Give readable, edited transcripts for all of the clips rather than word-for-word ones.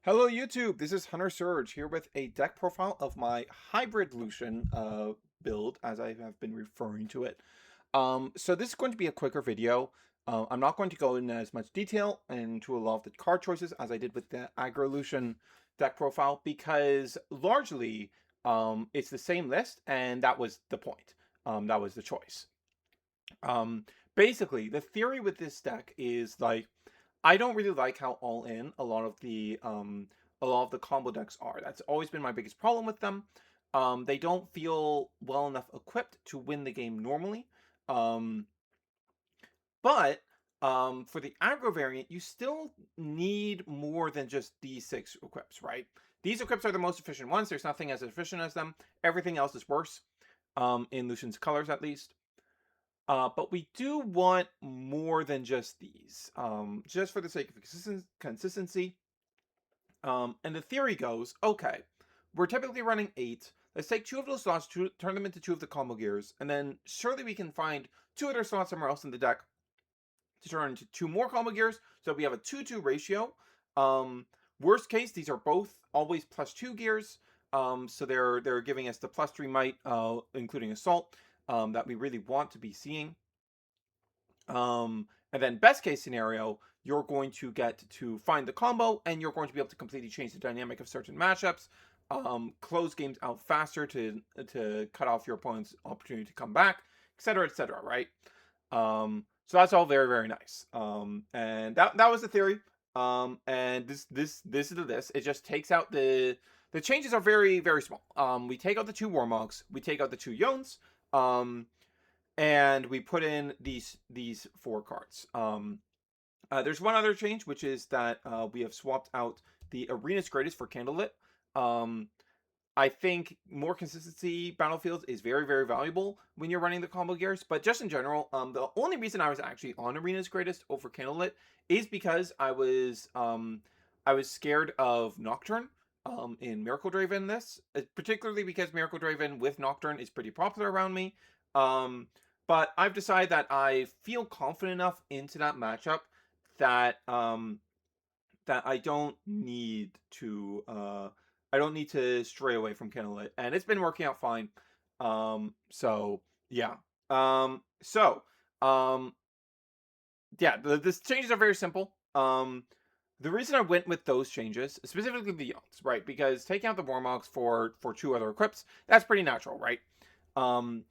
Hello YouTube, this is Hunter Surge here with a deck profile of my hybrid Lucian build, as I have been referring to it. So this is going to be a quicker video. I'm not going to go in as much detail into a lot of the card choices as I did with the Aggro Lucian deck profile, because largely it's the same list, and that was the point. That was the choice. Um, Basically, the theory with this deck is like, I don't really like how all in a lot of the combo decks are. That's always been my biggest problem with them. They don't feel well enough equipped to win the game normally. Um, but for the aggro variant, you still need more than just these 6 equips, right? These equips are the most efficient ones. There's nothing as efficient as them. Everything else is worse, in Lucian's colors at least. But we do want more than just these, just for the sake of consistency. And the theory goes, okay, we're typically running 8. Let's take 2 of those slots, turn them into 2 of the combo gears, and then surely we can find 2 other slots somewhere else in the deck to turn into 2 more combo gears, so we have a 2-2 ratio. Worst case, these are both always +2 gears, so they're giving us the +3 might, including assault, that we really want to be seeing. And then best case scenario, you're going to get to find the combo, and you're going to be able to completely change the dynamic of certain matchups, close games out faster to cut off your opponent's opportunity to come back, etc., right? So that's all very, very nice. And that was the theory. And this is this. It just takes out the changes are very, very small. We take out the 2 Warmogs, we take out the 2 Yones, and we put in these 4 cards. There's one other change, which is that we have swapped out the Arena's Greatest for Candlelit. I think more consistency battlefields is very, very valuable when you're running the combo gears. But just in general, the only reason I was actually on Arena's Greatest over Candlelit is because I was scared of Nocturne in Miracle Draven. This particularly because Miracle Draven with Nocturne is pretty popular around me. But I've decided that I feel confident enough into that matchup that that I don't need to stray away from Candlelit, and it's been working out fine. So yeah. So um, yeah, the changes are very simple. The reason I went with those changes, specifically the Yawns, right? Because taking out the Warmogs for 2 other equips, that's pretty natural, right? Um,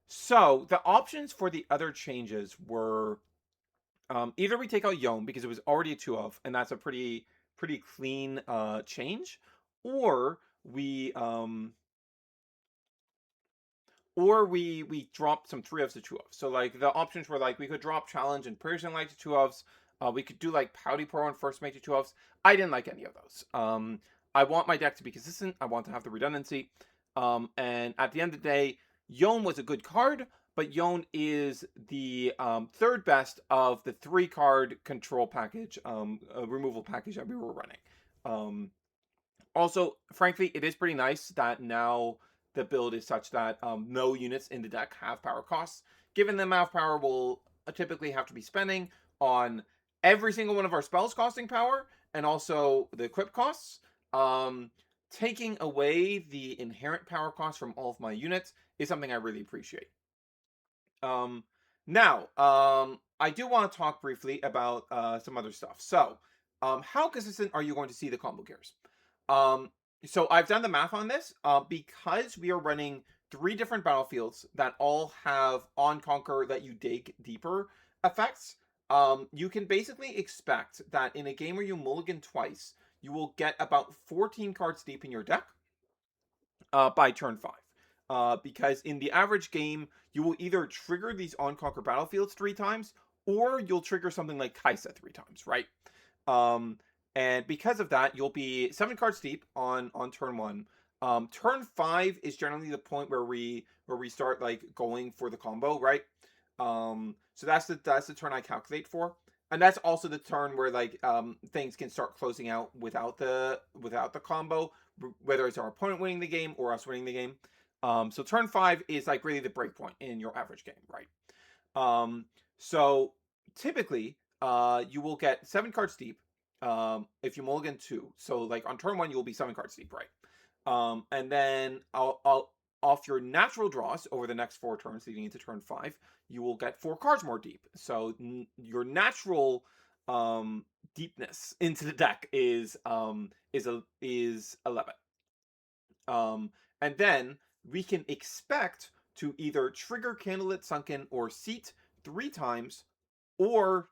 so the options for the other changes were, either we take out Yone because it was already a 2 of, and that's a pretty clean change, or we drop some 3 ofs to 2 ofs. So like the options were like we could drop Challenge and Piercing Light to 2 ofs. We could do like Pouty Pro and First Mate to 2 ofs. I didn't like any of those. I want my deck to be consistent. I want to have the redundancy. And at the end of the day, Yone was a good card, but Yone is the 3rd best of the 3-card control package, removal package that we were running. Also, frankly, it is pretty nice that now the build is such that no units in the deck have power costs. Given the amount of power we'll typically have to be spending on every single one of our spells costing power, and also the equip costs, taking away the inherent power cost from all of my units is something I really appreciate. Now, I do want to talk briefly about some other stuff. So, how consistent are you going to see the combo gears? Um, so I've done the math on this, because we are running 3 different battlefields that all have on conquer that you dig deeper effects. You can basically expect that in a game where you mulligan twice, you will get about 14 cards deep in your deck by turn 5. Because in the average game, you will either trigger these on conquer battlefields 3 times, or you'll trigger something like Kaisa 3 times, right? Um, and because of that, you'll be 7 cards deep on turn 1. Turn 5 is generally the point where we start like going for the combo, right? So that's the turn I calculate for, and that's also the turn where like things can start closing out without the combo, whether it's our opponent winning the game or us winning the game. So turn 5 is like really the break point in your average game, right? So typically, you will get 7 cards deep. if you mulligan 2, so like on turn 1 you will be 7 cards deep, right? And then I'll off your natural draws over the next 4 turns leading into turn 5, you will get 4 cards more deep. So your natural deepness into the deck is 11. And then we can expect to either trigger Candlelit, Sunken, or Seat 3 times, or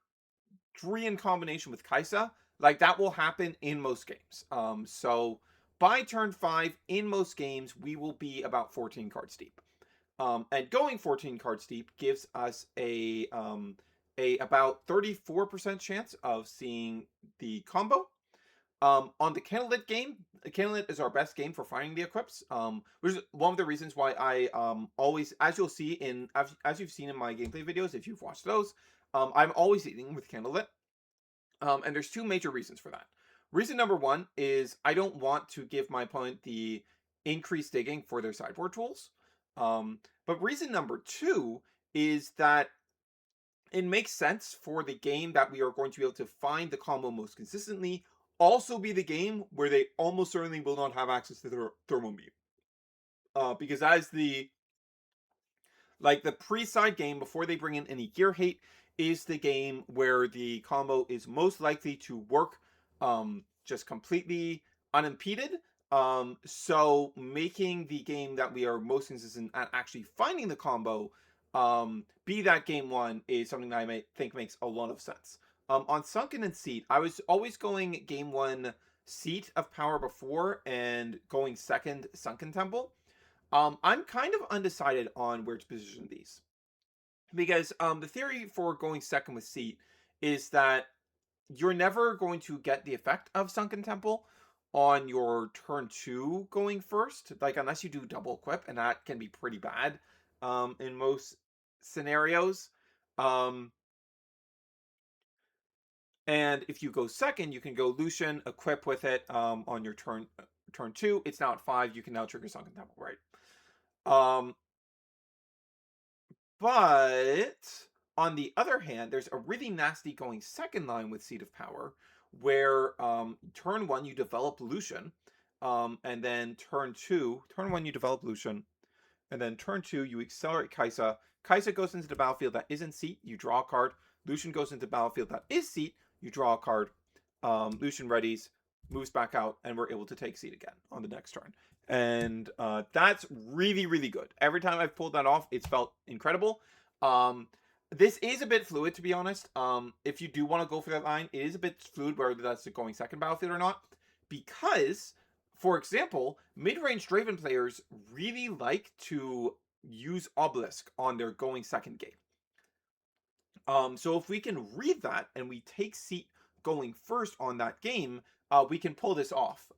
3 in combination with Kaisa. Like, that will happen in most games. So by turn 5, in most games, we will be about 14 cards deep. And going 14 cards deep gives us a about 34% chance of seeing the combo. On the Candlelit game, Candlelit is our best game for finding the equips, which is one of the reasons why I always, as you'll see as you've seen in my gameplay videos, if you've watched those, I'm always eating with Candlelit. And there's 2 major reasons for that. Reason number 1 is I don't want to give my opponent the increased digging for their sideboard tools. But reason number 2 is that it makes sense for the game that we are going to be able to find the combo most consistently also be the game where they almost certainly will not have access to their thermal beam. Because that is the pre-side game before they bring in any gear hate is the game where the combo is most likely to work just completely unimpeded. So making the game that we are most consistent at actually finding the combo be that game 1 is something that I might think makes a lot of sense. On Sunken and Seat, I was always going game 1 Seat of Power before and going second Sunken Temple. I'm kind of undecided on where to position these. Because the theory for going second with Seat is that you're never going to get the effect of Sunken Temple on your turn 2 going first, like unless you do double equip, and that can be pretty bad in most scenarios. And if you go second, you can go Lucian, equip with it on your turn 2. It's now at 5. You can now trigger Sunken Temple, right? But on the other hand, there's a really nasty going second line with Seat of Power, where turn 1 you develop Lucian, and then turn 1 you develop Lucian, and then turn 2 you accelerate Kaisa. Kaisa goes into the battlefield that isn't Seat, you draw a card. Lucian goes into the battlefield that is Seat, you draw a card. Lucian readies, moves back out, and we're able to take Seat again on the next turn. And that's really, really good. Every time I've pulled that off, it's felt incredible. This is a bit fluid, to be honest. If you do want to go for that line, it is a bit fluid whether that's going second battlefield or not. Because, for example, mid-range Draven players really like to use Obelisk on their going second game. So if we can read that and we take Seat going first on that game, we can pull this off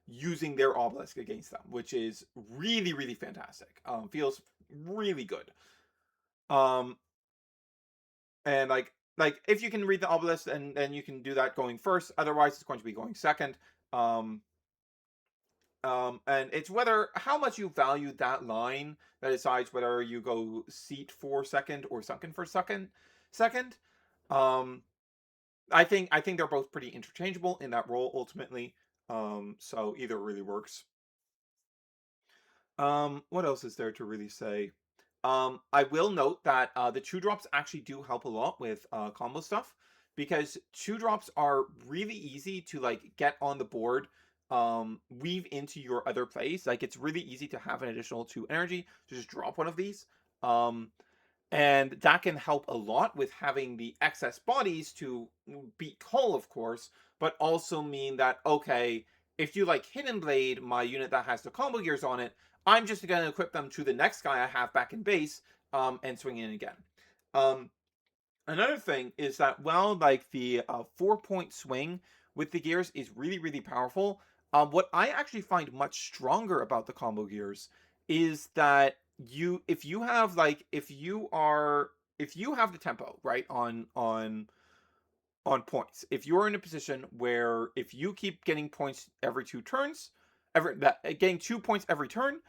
using their Obelisk against them, which is really, really fantastic. Feels really good. And like if you can read the Obelisk, then you can do that going first. Otherwise, it's going to be going second. And it's how much you value that line that decides whether you go Seat for second or Sunken for second. I think they're both pretty interchangeable in that role ultimately. So either really works. What else is there to really say? I will note that the 2-drops actually do help a lot with combo stuff, because 2-drops are really easy to like get on the board, weave into your other plays. Like, it's really easy to have an additional 2 energy to just drop one of these. And that can help a lot with having the excess bodies to beat Cull, of course, but also mean that, okay, if you like Hidden Blade, my unit that has the combo gears on it, I'm just going to equip them to the next guy I have back in base, and swing in again. Another thing is that while like the 4-point swing with the gears is really, really powerful, what I actually find much stronger about the combo gears is that if you have the tempo right on points, if you're in a position where if you keep getting points every 2 turns, getting 2 points every turn,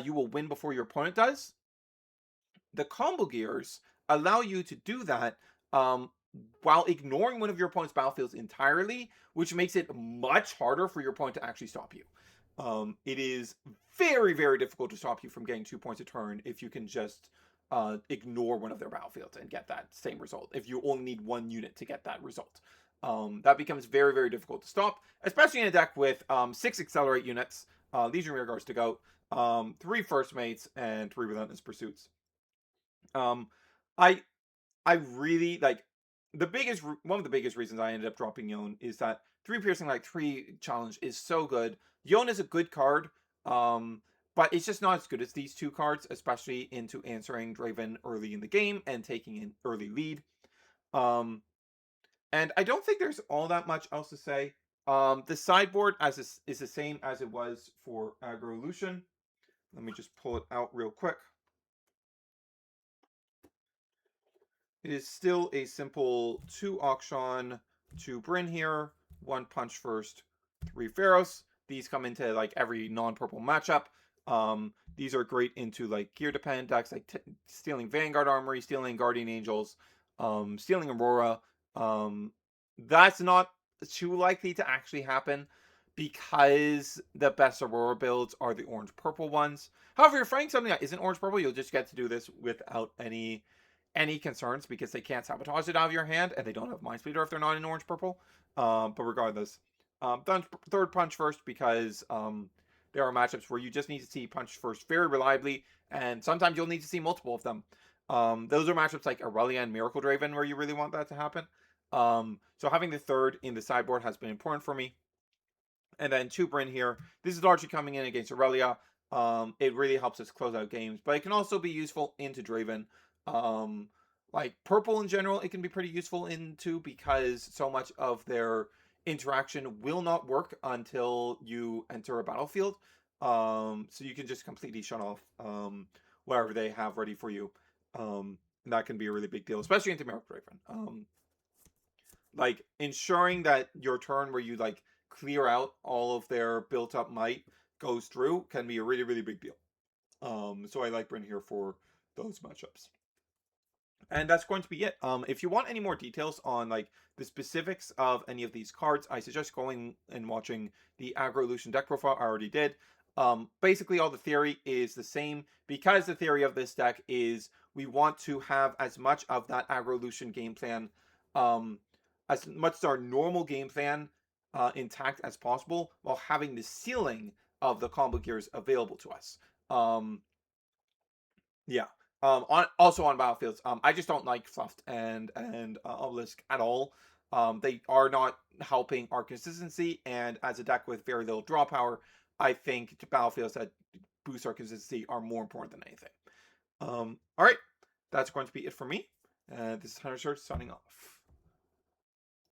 you will win before your opponent does. The combo gears allow you to do that while ignoring one of your opponent's battlefields entirely, which makes it much harder for your opponent to actually stop you. It is very, very difficult to stop you from getting 2 points a turn if you can just ignore one of their battlefields and get that same result. If you only need 1 unit to get that result. That becomes very, very difficult to stop, especially in a deck with 6 Accelerate units, Legion Rearguards to go, 3 First Mates, and 3 Relentless Pursuits. Um, I I really like one of the biggest reasons I ended up dropping Yone is that 3 piercing like 3 challenge is so good. Yone is a good card, but it's just not as good as these 2 cards, especially into answering Draven early in the game and taking an early lead. And I don't think there's all that much else to say. The sideboard is the same as it was for Aggro Lucian. Let me just pull it out real quick. It is still a simple 2 Auction, 2 Bryn here, 1 Punch First, 3 Pharaohs. These come into like every non-purple matchup. These are great into like gear dependent decks, like stealing Vanguard Armory, stealing Guardian Angels, stealing Aurora. That's not too likely to actually happen because the best Aurora builds are the orange-purple ones. However, if you're fighting something that isn't orange-purple, you'll just get to do this without any concerns because they can't sabotage it out of your hand and they don't have Mind Splitter if they're not in orange-purple. But regardless, third Punch First because there are matchups where you just need to see Punch First very reliably, and sometimes you'll need to see multiple of them. Those are matchups like Aurelia and Miracle Draven where you really want that to happen. So having the third in the sideboard has been important for me. And then 2 Bryn here. This is largely coming in against Aurelia. It really helps us close out games, but it can also be useful into Draven. Like purple in general, it can be pretty useful into because so much of their interaction will not work until you enter a battlefield. So you can just completely shut off whatever they have ready for you. And that can be a really big deal, especially into Miracle Draven. Like ensuring that your turn where you like clear out all of their built up might goes through can be a really, really big deal. So I like Bryn here for those matchups. And that's going to be it. If you want any more details on like the specifics of any of these cards, I suggest going and watching the Aggro Lucian deck profile. I already did. Basically, all the theory is the same because the theory of this deck is we want to have as much of that Aggro Lucian game plan, as much as our normal game plan intact as possible, while having the ceiling of the combo gears available to us. Yeah. Also on battlefields, I just don't like Fluffed and Obelisk at all. They are not helping our consistency, and as a deck with very little draw power, I think battlefields that boost our consistency are more important than anything. All right, that's going to be it for me. This is Hunter Search signing off.